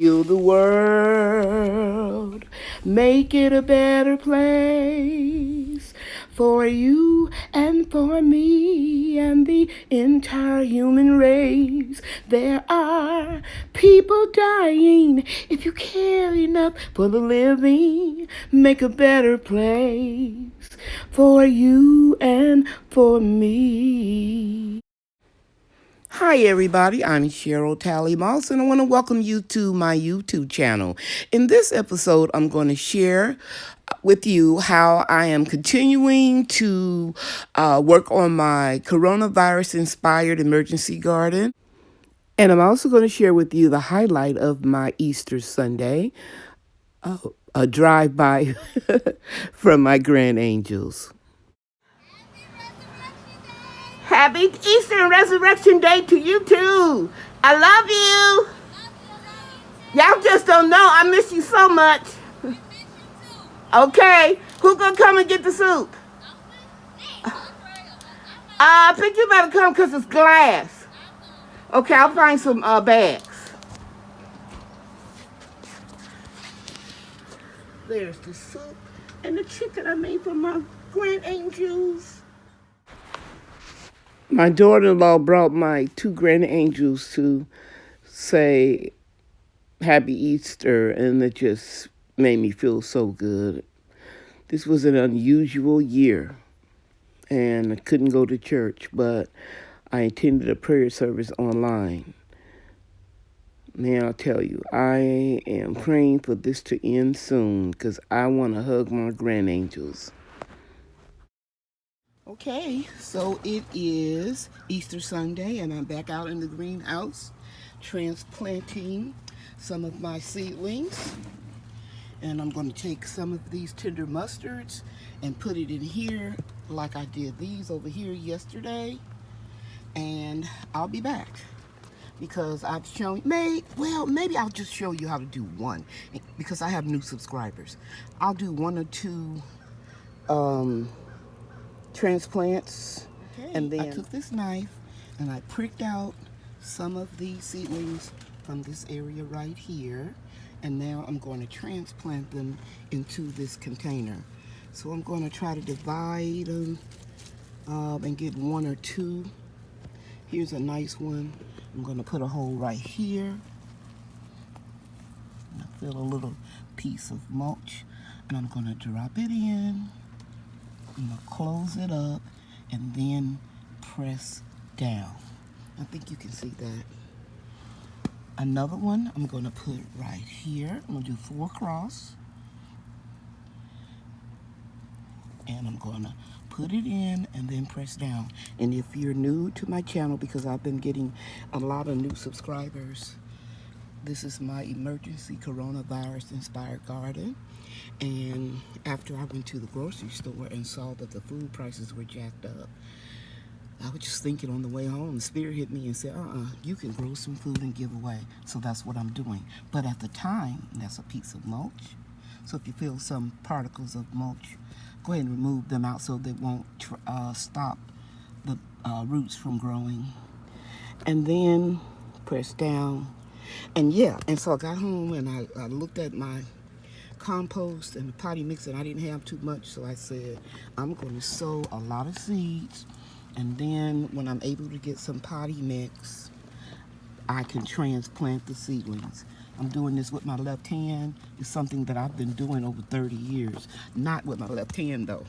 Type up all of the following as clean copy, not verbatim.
Heal the world, make it a better place for you and for me and the entire human race. There are people dying. If you care enough for the living, make a better place for you and for me. Hi, everybody. I'm Cheryl Talley Moss, and I want to welcome you to my YouTube channel. In this episode, I'm going to share with you how I am continuing to work on my coronavirus-inspired emergency garden. And I'm also going to share with you the highlight of my Easter Sunday, a drive-by from my grand angels. Happy Easter and Resurrection Day to you too. I love you. Y'all just don't know. I miss you so much. Okay, who gonna come and get the soup? I think you better come because it's glass. Okay, I'll find some bags. There's the soup and the chicken I made for my grand angels. My daughter-in-law brought my two grand angels to say Happy Easter, and it just made me feel so good. This was an unusual year, and I couldn't go to church, but I attended a prayer service online. Man, I'll tell you, I am praying for this to end soon because I want to hug my grand angels. Okay, so it is Easter Sunday, and I'm back out in the greenhouse transplanting some of my seedlings. And I'm going to take some of these tender mustards and put it in here like I did these over here yesterday. And I'll be back because I've shown, maybe I'll just show you how to do one because I have new subscribers. I'll do one or two transplants. Okay. And then I took this knife and I pricked out some of these seedlings from this area right here, and now I'm going to transplant them into this container. So I'm going to try to divide them and get one or two. Here's a nice one. I'm going to put a hole right here. I fill a little piece of mulch and I'm going to drop it in. I'm going to close it up and then press down. I think you can see that. Another one I'm going to put right here. I'm going to do 4 across. And I'm going to put it in and then press down. And if you're new to my channel, because I've been getting a lot of new subscribers, this is my emergency coronavirus inspired garden. And after I went to the grocery store and saw that the food prices were jacked up, I was just thinking on the way home, the spirit hit me and said, you can grow some food and give away. So that's what I'm doing. But at the time, that's a piece of mulch. So if you feel some particles of mulch, go ahead and remove them out so they won't stop the roots from growing. And then press down. And so I got home and I looked at my compost and the potty mix, and I didn't have too much. So I said, I'm going to sow a lot of seeds. And then when I'm able to get some potty mix, I can transplant the seedlings. I'm doing this with my left hand. It's something that I've been doing over 30 years. Not with my left hand, though.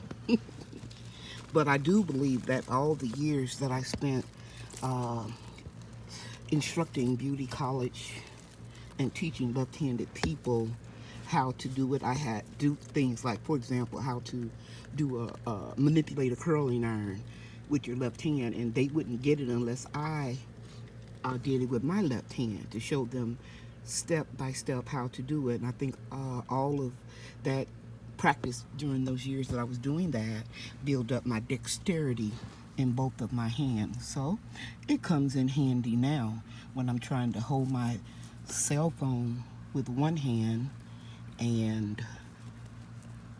But I do believe that all the years that I spent instructing beauty college and teaching left-handed people how to do it, I had do things like, for example, how to do manipulate a curling iron with your left hand, and they wouldn't get it unless I did it with my left hand to show them step by step how to do it. And I think all of that practice during those years that I was doing that built up my dexterity in both of my hands. So it comes in handy now when I'm trying to hold my cell phone with one hand, and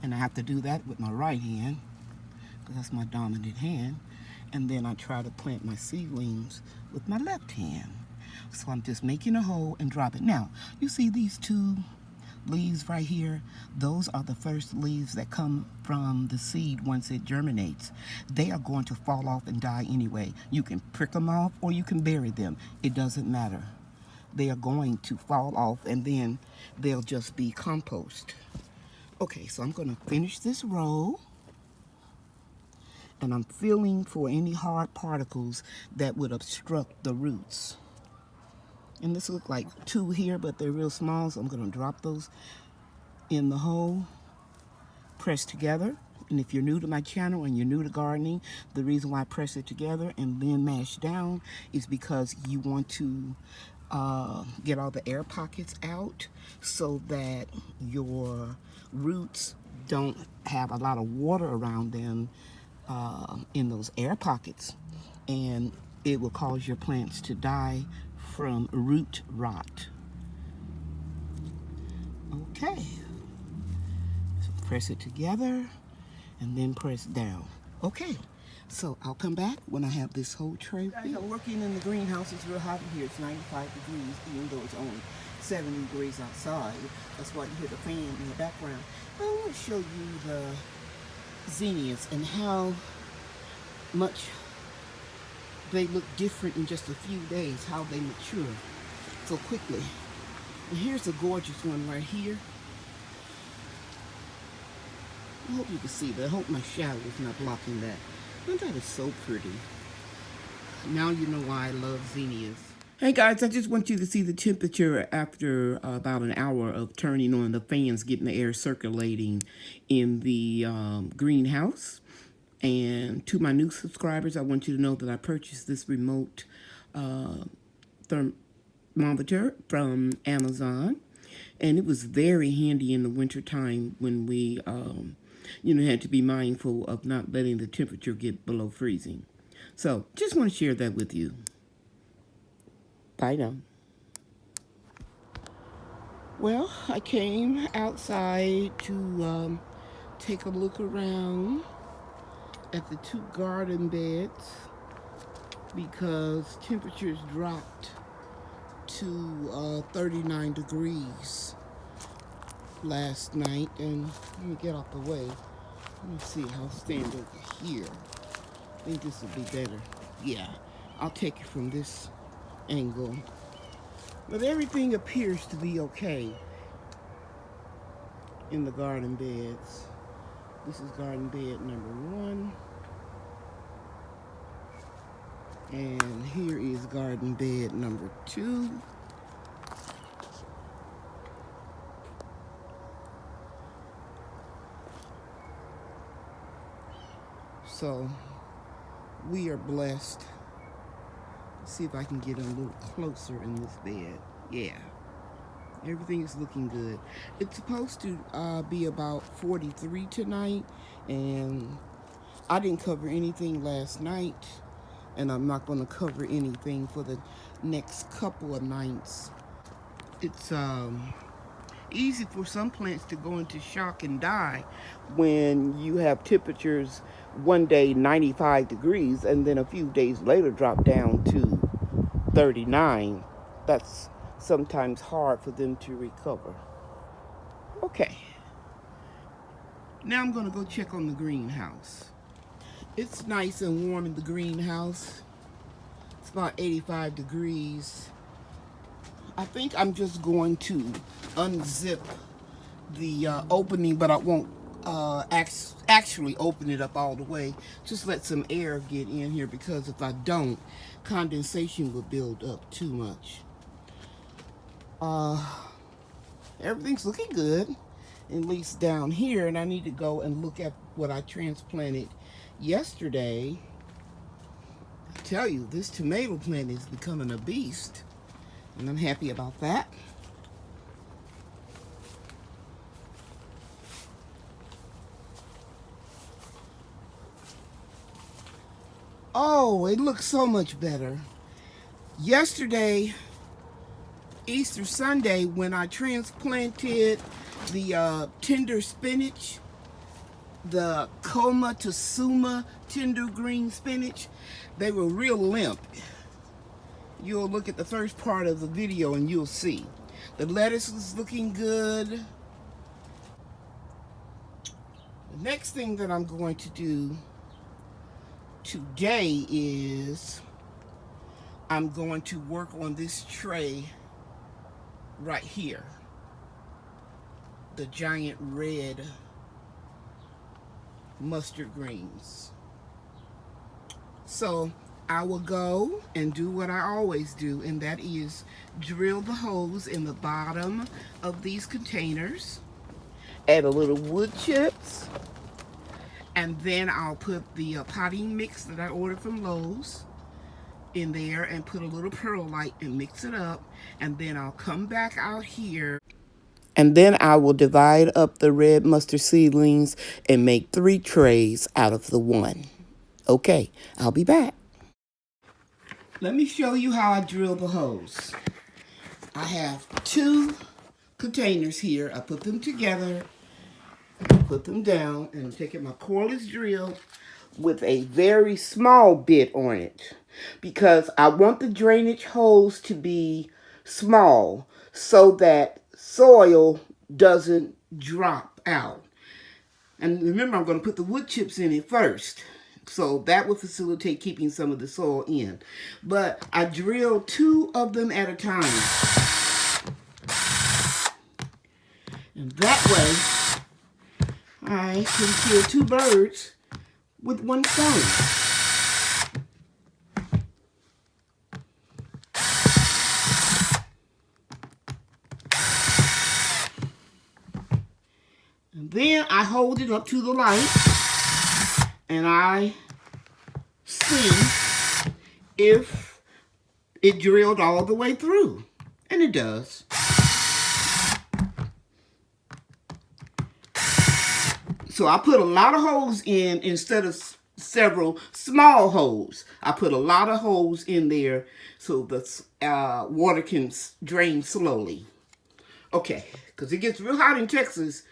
I have to do that with my right hand because that's my dominant hand. And then I try to plant my seedlings with my left hand. So I'm just making a hole and drop it. Now, you see these two leaves right here? Those are the first leaves that come from the seed once it germinates. They are going to fall off and die anyway. You can prick them off or you can bury them. It doesn't matter. They are going to fall off and then they'll just be compost. Okay, so I'm going to finish this row. And I'm feeling for any hard particles that would obstruct the roots. And this looks like two here, but they're real small, so I'm going to drop those in the hole, press together. And if you're new to my channel and you're new to gardening, the reason why I press it together and then mash down is because you want to get all the air pockets out so that your roots don't have a lot of water around them in those air pockets, and it will cause your plants to die from root rot. Okay, so press it together and then press down. Okay, so I'll come back when I have this whole tray. Guys, I'm working in the greenhouse. It's real hot in here. It's 95 degrees, even though it's only 70 degrees outside. That's why you hear the fan in the background. I want to show you the zinnias and how much they look different in just a few days, how they mature so quickly. And here's a gorgeous one right here. I hope you can see that. I hope my shadow is not blocking that. And that is so pretty. Now you know why I love zinnias. Hey guys, I just want you to see the temperature after about an hour of turning on the fans, getting the air circulating in the greenhouse. And to my new subscribers, I want you to know that I purchased this remote thermometer from Amazon. And it was very handy in the wintertime when we, had to be mindful of not letting the temperature get below freezing. So just want to share that with you. Bye now. Well, I came outside to take a look around at the two garden beds because temperatures dropped to 39 degrees last night. And let me get out the way. Let me see. I'll stand over here. I think this will be better. Yeah, I'll take it from this angle. But everything appears to be okay in the garden beds. This is garden bed number 1. And here is garden bed number 2. So we are blessed. Let's see if I can get a little closer in this bed. Yeah. Everything is looking good. It's supposed to be about 43 tonight, and I didn't cover anything last night, and I'm not going to cover anything for the next couple of nights. It's easy for some plants to go into shock and die when you have temperatures one day 95 degrees and then a few days later drop down to 39. That's sometimes hard for them to recover. Okay, now I'm going to go check on the greenhouse. It's nice and warm in the greenhouse. It's about 85 degrees. I think I'm just going to unzip the opening, but I won't actually open it up all the way. Just let some air get in here, because if I don't, condensation will build up too much. Everything's looking good, at least down here, and I need to go and look at what I transplanted yesterday. I tell you, this tomato plant is becoming a beast, and I'm happy about that. Oh, it looks so much better. Yesterday, Easter Sunday, when I transplanted the tender spinach, the Coma to Suma tender green spinach, they were real limp. you'll look at the first part of the video and you'll see. The lettuce is looking good. The next thing that I'm going to do today is I'm going to work on this tray right here. The giant red mustard greens. So I will go and do what I always do, and that is drill the holes in the bottom of these containers, add a little wood chips, and then I'll put the potting mix that I ordered from Lowe's in there and put a little perlite and mix it up, and then I'll come back out here and then I will divide up the red mustard seedlings and make 3 trays out of the one. Okay, I'll be back. Let me show you how I drill the holes. I have 2 containers here. I put them together, put them down, and I'm taking my cordless drill with a very small bit on it because I want the drainage holes to be small so that soil doesn't drop out. And remember, I'm going to put the wood chips in it first. So that will facilitate keeping some of the soil in. But I drill 2 of them at a time. And that way, I can kill 2 birds with 1 stone. And then I hold it up to the light and I see if it drilled all the way through. And it does. So I put a lot of holes in instead of several small holes. I put a lot of holes in there so the water can drain slowly. Okay, because it gets real hot in Texas,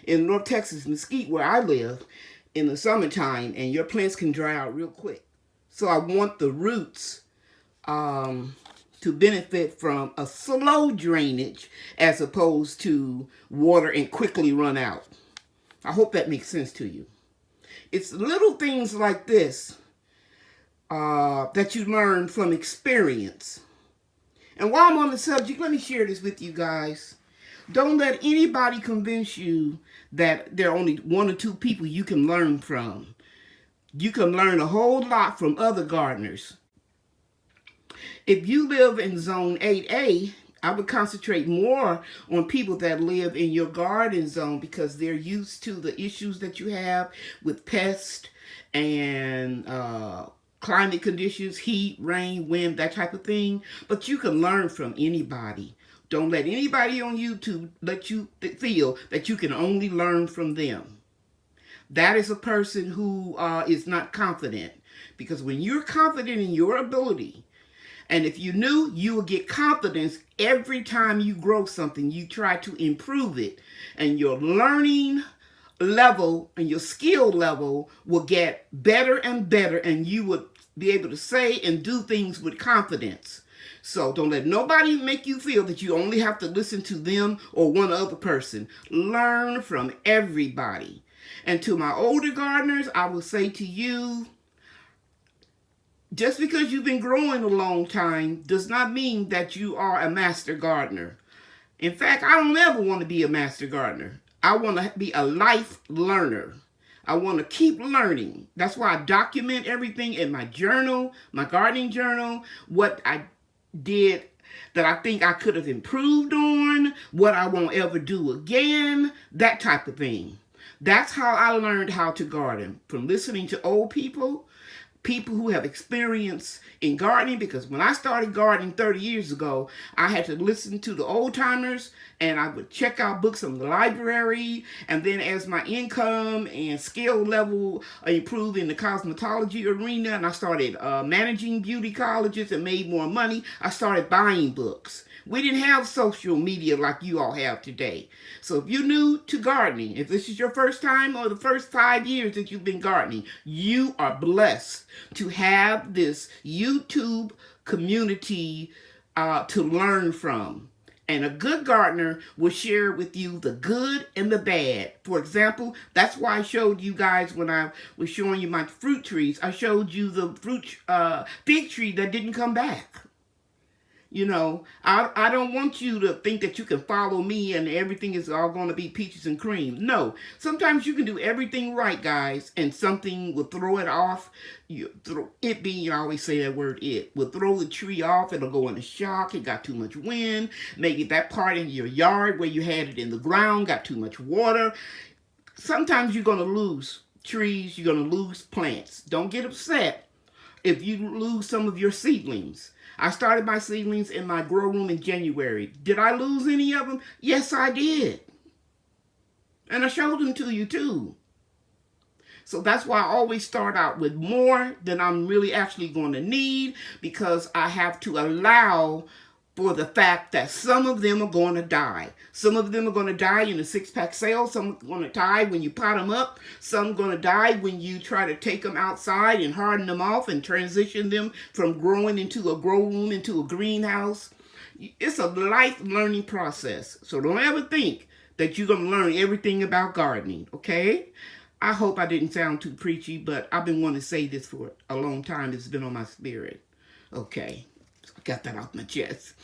in North Texas, Mesquite, where I live, in the summertime, and your plants can dry out real quick. So I want the roots to benefit from a slow drainage as opposed to water and quickly run out. I hope that makes sense to you. It's little things like this that you learn from experience. And while I'm on the subject, let me share this with you guys. Don't let anybody convince you that there are only 1 or 2 people you can learn from. You can learn a whole lot from other gardeners. If you live in zone 8A, I would concentrate more on people that live in your garden zone because they're used to the issues that you have with pests and climate conditions, heat, rain, wind, that type of thing. But you can learn from anybody. Don't let anybody on YouTube let you feel that you can only learn from them. That is a person who is not confident. Because when you're confident in your ability, and if you knew, you will get confidence every time you grow something, you try to improve it. And your learning level and your skill level will get better and better, and you would be able to say and do things with confidence. So don't let nobody make you feel that you only have to listen to them or one other person. Learn from everybody. And to my older gardeners, I will say to you, just because you've been growing a long time does not mean that you are a master gardener. In fact, I don't ever want to be a master gardener. I want to be a life learner. I want to keep learning. That's why I document everything in my journal, my gardening journal, what I did that I think I could have improved on, what I won't ever do again, that type of thing. That's how I learned how to garden, from listening to old people who have experience in gardening, because when I started gardening 30 years ago, I had to listen to the old timers and I would check out books from the library. And then as my income and skill level improved in the cosmetology arena and I started managing beauty colleges and made more money, I started buying books. We didn't have social media like you all have today. So if you're new to gardening, if this is your first time or the first 5 years that you've been gardening, you are blessed to have this YouTube community to learn from. And a good gardener will share with you the good and the bad. For example, that's why I showed you guys when I was showing you my fruit trees. I showed you the fig tree that didn't come back. You know, I don't want you to think that you can follow me and everything is all going to be peaches and cream. No, sometimes you can do everything right, guys, and something will throw it off. You always say that word, it will throw the tree off. It'll go into shock. It got too much wind. Maybe that part in your yard where you had it in the ground got too much water. Sometimes you're going to lose trees. You're going to lose plants. Don't get upset if you lose some of your seedlings. I started my seedlings in my grow room in January. Did I lose any of them? Yes, I did. And I showed them to you too. So that's why I always start out with more than I'm really actually going to need, because I have to allow for the fact that some of them are going to die. Some of them are going to die in a 6-pack sale. Some are going to die when you pot them up. Some are going to die when you try to take them outside and harden them off and transition them from growing into a grow room, into a greenhouse. It's a life learning process. So don't ever think that you're going to learn everything about gardening, okay? I hope I didn't sound too preachy, but I've been wanting to say this for a long time. It's been on my spirit. Okay. Got that off my chest.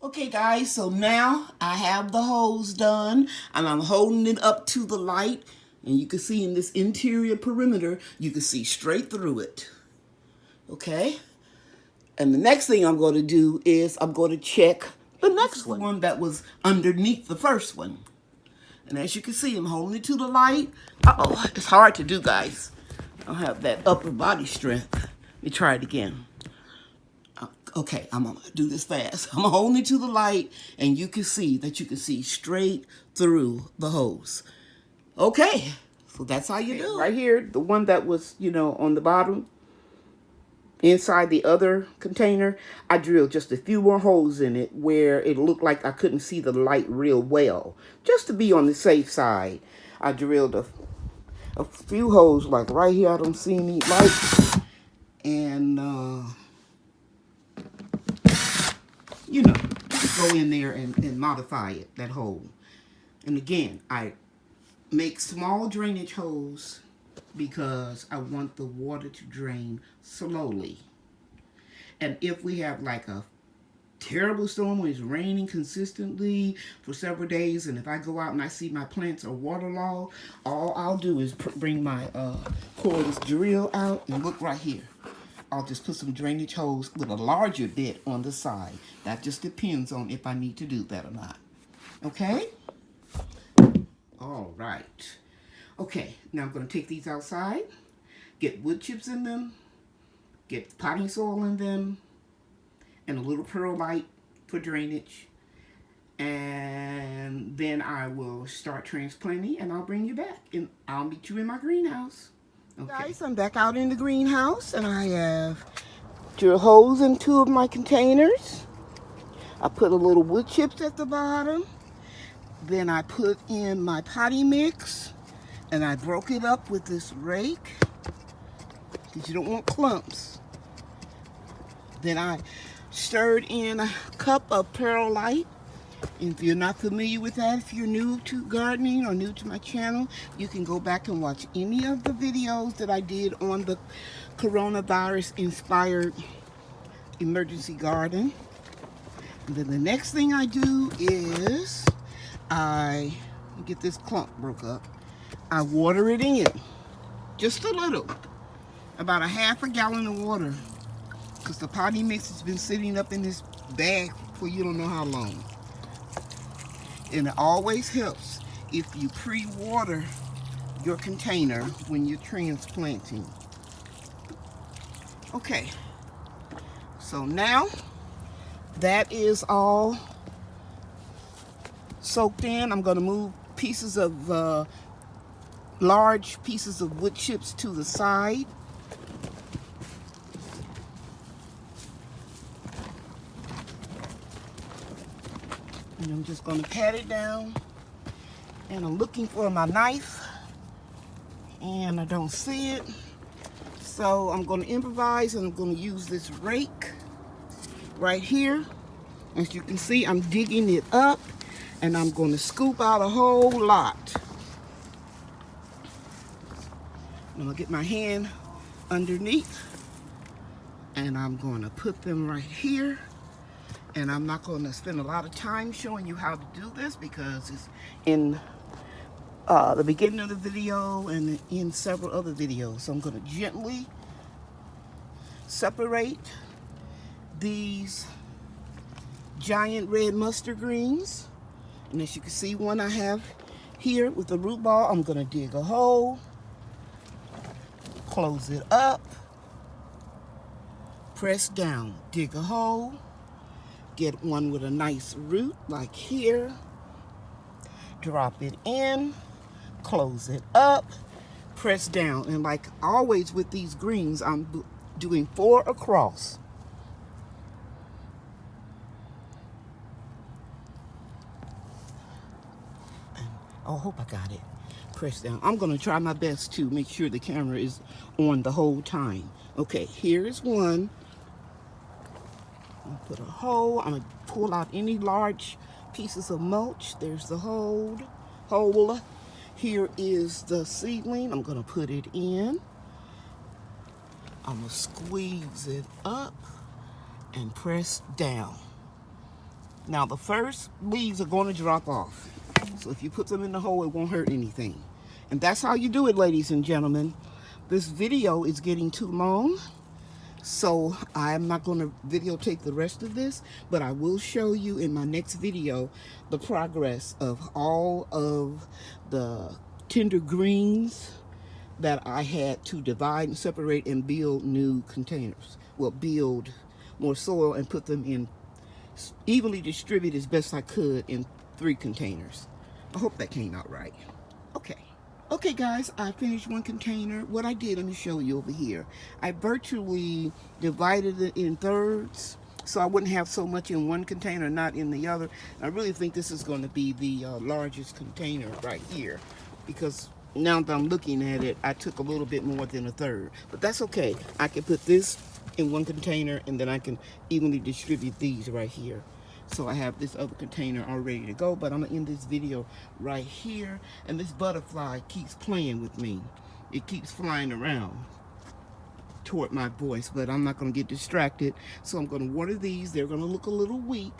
Okay, guys, so now I have the hose done, and I'm holding it up to the light, and you can see in this interior perimeter, you can see straight through it. Okay? And the next thing I'm going to do is I'm going to check the next one that was underneath the first one. And as you can see, I'm holding it to the light. Uh-oh, it's hard to do, guys. I don't have that upper body strength. Let me try it again. Okay, I'm going to do this fast. I'm holding it to the light, and you can see straight through the hose. Okay, so that's how you do. Right here, the one that was, on the bottom, inside the other container, I drilled just a few more holes in it where it looked like I couldn't see the light real well. Just to be on the safe side, I drilled a few holes, like right here, I don't see any light. And, go in there and modify it, that hole. And again, I make small drainage holes because I want the water to drain slowly. And if we have like a terrible storm where it's raining consistently for several days, and if I go out and I see my plants are waterlogged, all I'll do is bring my cordless drill out and look right here. I'll just put some drainage holes with a larger bit on the side. That just depends on if I need to do that or not. Okay? All right. Okay, now I'm going to take these outside, get wood chips in them, get potting soil in them, and a little perlite for drainage. And then I will start transplanting, and I'll bring you back, and I'll meet you in my greenhouse. Okay. Guys, I'm back out in the greenhouse, and I have drilled holes in 2 of my containers. I put a little wood chips at the bottom. Then I put in my potty mix, and I broke it up with this rake because you don't want clumps. Then I stirred in a cup of perlite. If you're not familiar with that, if you're new to gardening or new to my channel, you can go back and watch any of the videos that I did on the coronavirus-inspired emergency garden. And then the next thing I do is I get this clump broke up. I water it in, just a little, about a half a gallon of water, because the potting mix has been sitting up in this bag for you don't know how long. And it always helps if you pre-water your container when you're transplanting. Okay, so now that is all soaked in. I'm going to move pieces of large pieces of wood chips to the side. And I'm just gonna pat it down. And I'm looking for my knife and I don't see it. So I'm gonna improvise and I'm gonna use this rake right here. As you can see, I'm digging it up and I'm gonna scoop out a whole lot. I'm gonna get my hand underneath and I'm gonna put them right here. And I'm not gonna spend a lot of time showing you how to do this because it's in the beginning of the video and in several other videos. So I'm gonna gently separate these giant red mustard greens. And as you can see, one I have here with the root ball, I'm gonna dig a hole, close it up, press down, dig a hole, get one with a nice root like here, drop it in, close it up, press down. And like always with these greens, I'm doing 4 across. Oh, I hope I got it. Press down. I'm going to try my best to make sure the camera is on the whole time. Okay, here's one. I'm going to put a hole. I'm going to pull out any large pieces of mulch. There's the hole. Here is the seedling. I'm going to put it in. I'm going to squeeze it up and press down. Now the first leaves are going to drop off. So if you put them in the hole, it won't hurt anything. And that's how you do it, ladies and gentlemen. This video is getting too long, so I'm not going to videotape the rest of this, but I will show you in my next video the progress of all of the tender greens that I had to divide and separate and build new containers. Well, build more soil and put them in, evenly distribute as best I could in 3 containers. I hope that came out right. Okay guys, I finished one container. What I did, let me show you over here. I virtually divided it in thirds so I wouldn't have so much in one container, not in the other. I really think this is going to be the largest container right here, because now that I'm looking at it, I took a little bit more than a third. But that's okay. I can put this in one container and then I can evenly distribute these right here. So I have this other container all ready to go, but I'm gonna end this video right here. And this butterfly keeps playing with me. It keeps flying around toward my voice, but I'm not gonna get distracted. So I'm gonna water these. They're gonna look a little weak.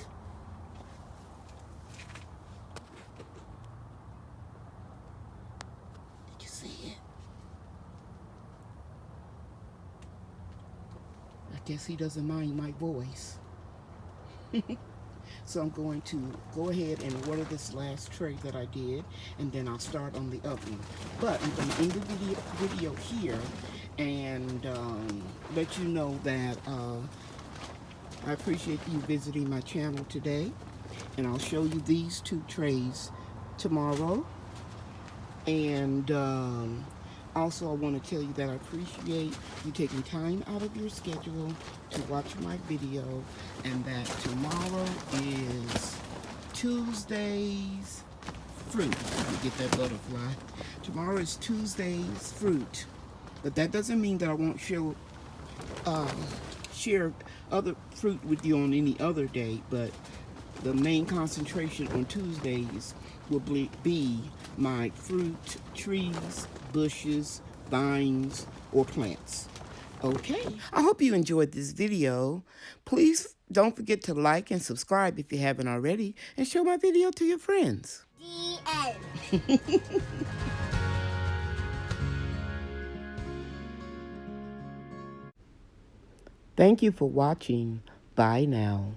Did you see it? I guess he doesn't mind my voice. So I'm going to go ahead and water this last tray that I did, and then I'll start on the other one. But I'm going to end the video here and let you know that I appreciate you visiting my channel today. And I'll show you these 2 trays tomorrow. And also, I want to tell you that I appreciate you taking time out of your schedule to watch my video, and that tomorrow is Tuesday's fruit. Let me get that butterfly. Tomorrow is Tuesday's fruit, but that doesn't mean that I won't share other fruit with you on any other day, but the main concentration on Tuesdays will be my fruit trees, bushes, vines, or plants. Okay, I hope you enjoyed this video. Please don't forget to like and subscribe if you haven't already, and show my video to your friends. The end. Thank you for watching. Bye now.